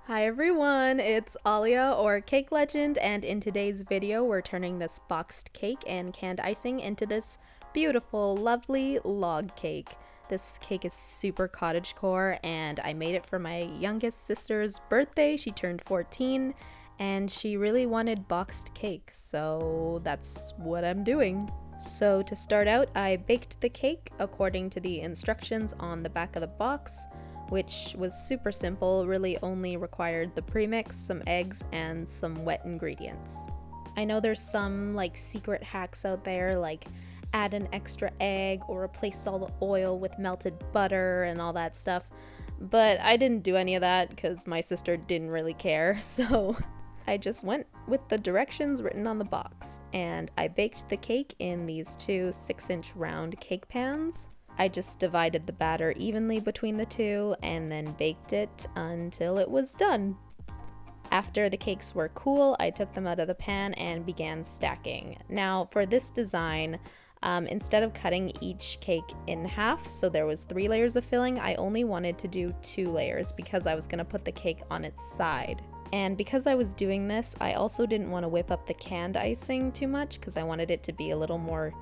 Hi everyone, it's Alia or Cake Legend, and in today's video we're turning this boxed cake and canned icing into this beautiful, lovely log cake. This cake is super cottagecore and I made it for my youngest sister's birthday. She turned 14 and she really wanted boxed cake, so that's what I'm doing. So to start out, I baked the cake according to the instructions on the back of the box, which was super simple, really only required the premix, some eggs, and some wet ingredients. I know there's some like secret hacks out there, like add an extra egg or replace all the oil with melted butter and all that stuff, but I didn't do any of that because my sister didn't really care, so I just went with the directions written on the box, and I baked the cake in these two 6-inch round cake pans. I just divided the batter evenly between the two and then baked it until it was done. After the cakes were cool, I took them out of the pan and began stacking. Now for this design, instead of cutting each cake in half so there was 3 layers of filling, I only wanted to do 2 layers because I was going to put the cake on its side. And because I was doing this, I also didn't want to whip up the canned icing too much because I wanted it to be a little more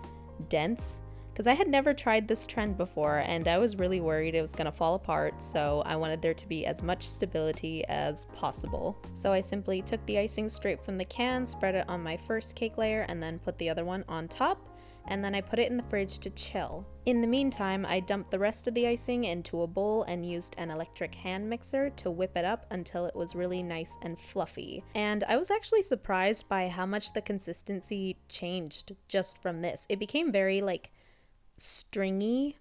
dense. Because I had never tried this trend before and I was really worried it was going to fall apart, so I wanted there to be as much stability as possible. So I simply took the icing straight from the can, spread it on my first cake layer, and then put the other one on top, and then I put it in the fridge to chill. In the meantime, I dumped the rest of the icing into a bowl and used an electric hand mixer to whip it up until it was really nice and fluffy. And I was actually surprised by how much the consistency changed just from this. It became very like stringy,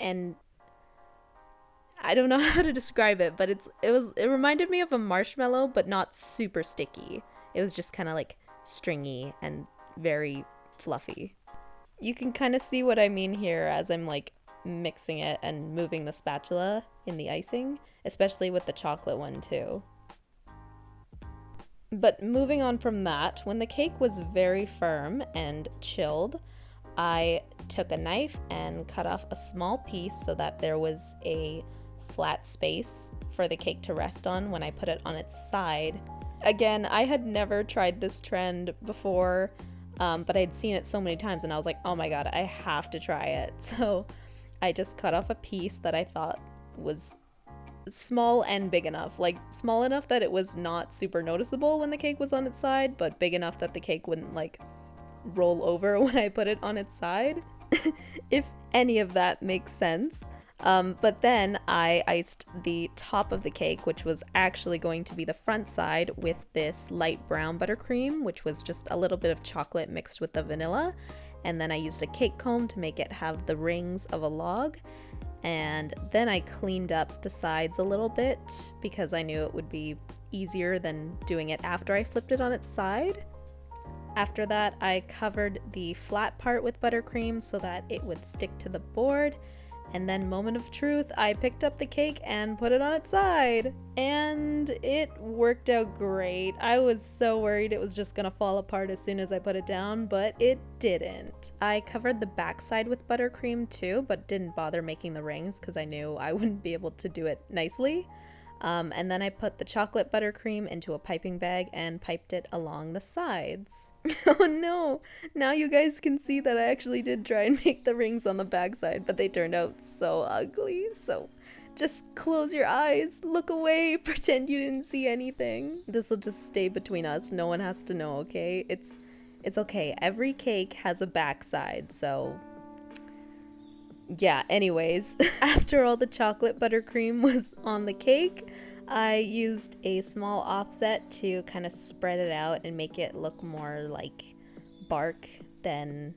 and I don't know how to describe it, but it reminded me of a marshmallow, but not super sticky. It was just kind of like stringy and very fluffy. You can kind of see what I mean here as I'm like mixing it and moving the spatula in the icing, especially with the chocolate one too. But moving on from that, when the cake was very firm and chilled, I took a knife and cut off a small piece so that there was a flat space for the cake to rest on when I put it on its side. Again, I had never tried this trend before, but I'd seen it so many times and I was like, oh my god, I have to try it. So I just cut off a piece that I thought was small and big enough. Like small enough that it was not super noticeable when the cake was on its side, but big enough that the cake wouldn't like roll over when I put it on its side. If any of that makes sense. But then I iced the top of the cake, which was actually going to be the front side, with this light brown buttercream, which was just a little bit of chocolate mixed with the vanilla. And then I used a cake comb to make it have the rings of a log. And then I cleaned up the sides a little bit because I knew it would be easier than doing it after I flipped it on its side. After that, I covered the flat part with buttercream so that it would stick to the board. And then, moment of truth, I picked up the cake and put it on its side. And it worked out great. I was so worried it was just gonna fall apart as soon as I put it down, but it didn't. I covered the backside with buttercream too, but didn't bother making the rings because I knew I wouldn't be able to do it nicely. And then I put the chocolate buttercream into a piping bag and piped it along the sides. Oh no! Now you guys can see that I actually did try and make the rings on the backside, but they turned out so ugly. So just close your eyes, look away, pretend you didn't see anything. This will just stay between us. No one has to know, okay? It's okay. Every cake has a backside, so yeah, anyways, after all the chocolate buttercream was on the cake, I used a small offset to kind of spread it out and make it look more like bark than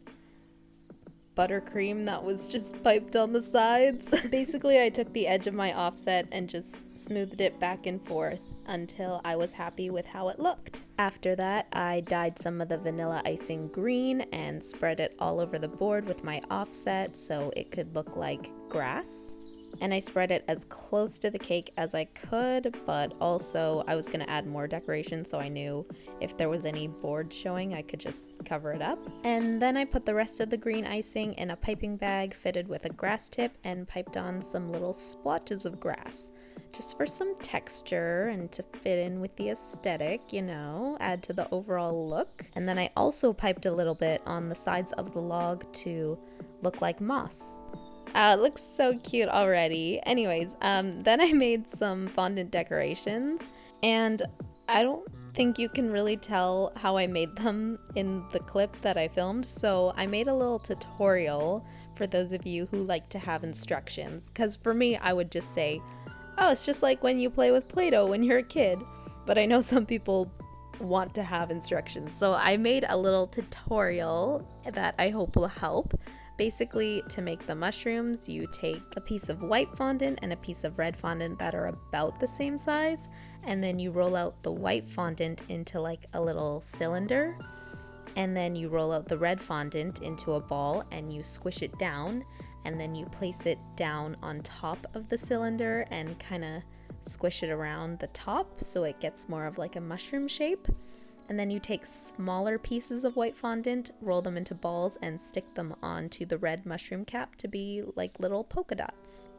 buttercream that was just piped on the sides. Basically, I took the edge of my offset and just smoothed it back and forth until I was happy with how it looked. After that, I dyed some of the vanilla icing green and spread it all over the board with my offset so it could look like grass. And I spread it as close to the cake as I could, but also I was going to add more decoration, so I knew if there was any board showing I could just cover it up. And then I put the rest of the green icing in a piping bag fitted with a grass tip and piped on some little splotches of grass, just for some texture and to fit in with the aesthetic, you know, add to the overall look. And then I also piped a little bit on the sides of the log to look like moss. It looks so cute already. Anyways, then I made some fondant decorations, and I don't think you can really tell how I made them in the clip that I filmed, so I made a little tutorial for those of you who like to have instructions, because for me, I would just say, oh, it's just like when you play with Play-Doh when you're a kid, but I know some people want to have instructions, so I made a little tutorial that I hope will help. Basically, to make the mushrooms, you take a piece of white fondant and a piece of red fondant that are about the same size, and then you roll out the white fondant into like a little cylinder, and then you roll out the red fondant into a ball and you squish it down, and then you place it down on top of the cylinder and kind of squish it around the top so it gets more of like a mushroom shape. And then you take smaller pieces of white fondant, roll them into balls, and stick them onto the red mushroom cap to be like little polka dots.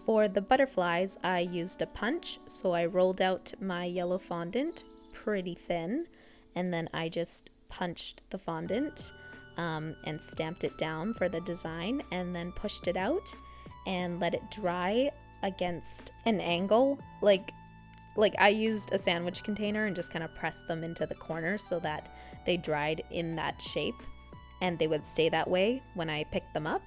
For the butterflies, I used a punch, so I rolled out my yellow fondant pretty thin, and then I just punched the fondant and stamped it down for the design, and then pushed it out and let it dry against an angle, like I used a sandwich container and just kind of pressed them into the corners so that they dried in that shape, and they would stay that way when I picked them up.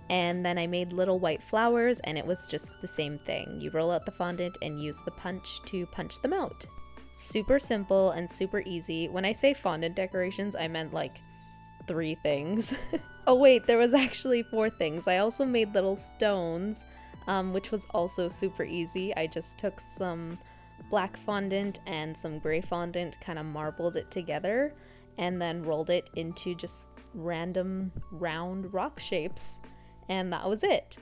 And then I made little white flowers, and it was just the same thing. You roll out the fondant and use the punch to punch them out. Super simple and super easy. When I say fondant decorations, I meant like 3 things. Oh wait, there was actually 4 things. I also made little stones, which was also super easy. I just took some black fondant and some gray fondant, kind of marbled it together, and then rolled it into just random round rock shapes. And that was it.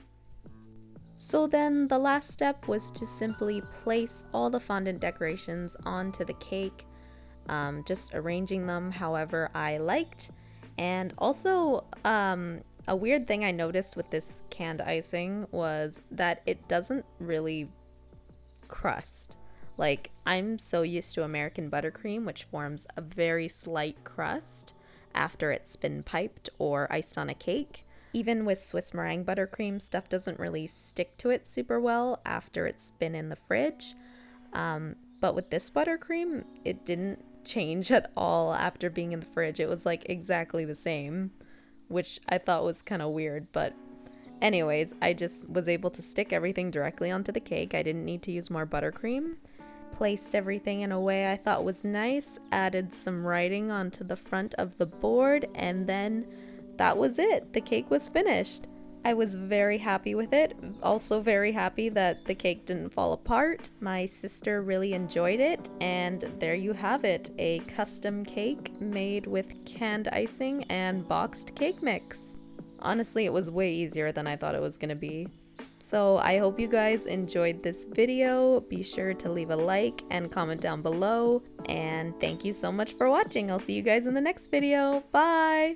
So then the last step was to simply place all the fondant decorations onto the cake, just arranging them however I liked. And also, a weird thing I noticed with this canned icing was that it doesn't really crust. Like, I'm so used to American buttercream, which forms a very slight crust after it's been piped or iced on a cake. Even with Swiss meringue buttercream, stuff doesn't really stick to it super well after it's been in the fridge. But with this buttercream, it didn't change at all after being in the fridge. It was like exactly the same, which I thought was kind of weird. But anyways, I just was able to stick everything directly onto the cake. I didn't need to use more buttercream. Placed everything in a way I thought was nice, added some writing onto the front of the board, and then that was it. The cake was finished. I was very happy with it. Also very happy that the cake didn't fall apart. My sister really enjoyed it, and there you have it, a custom cake made with canned icing and boxed cake mix. Honestly, it was way easier than I thought it was gonna be. So I hope you guys enjoyed this video. Be sure to leave a like and comment down below, and thank you so much for watching. I'll see you guys in the next video. Bye!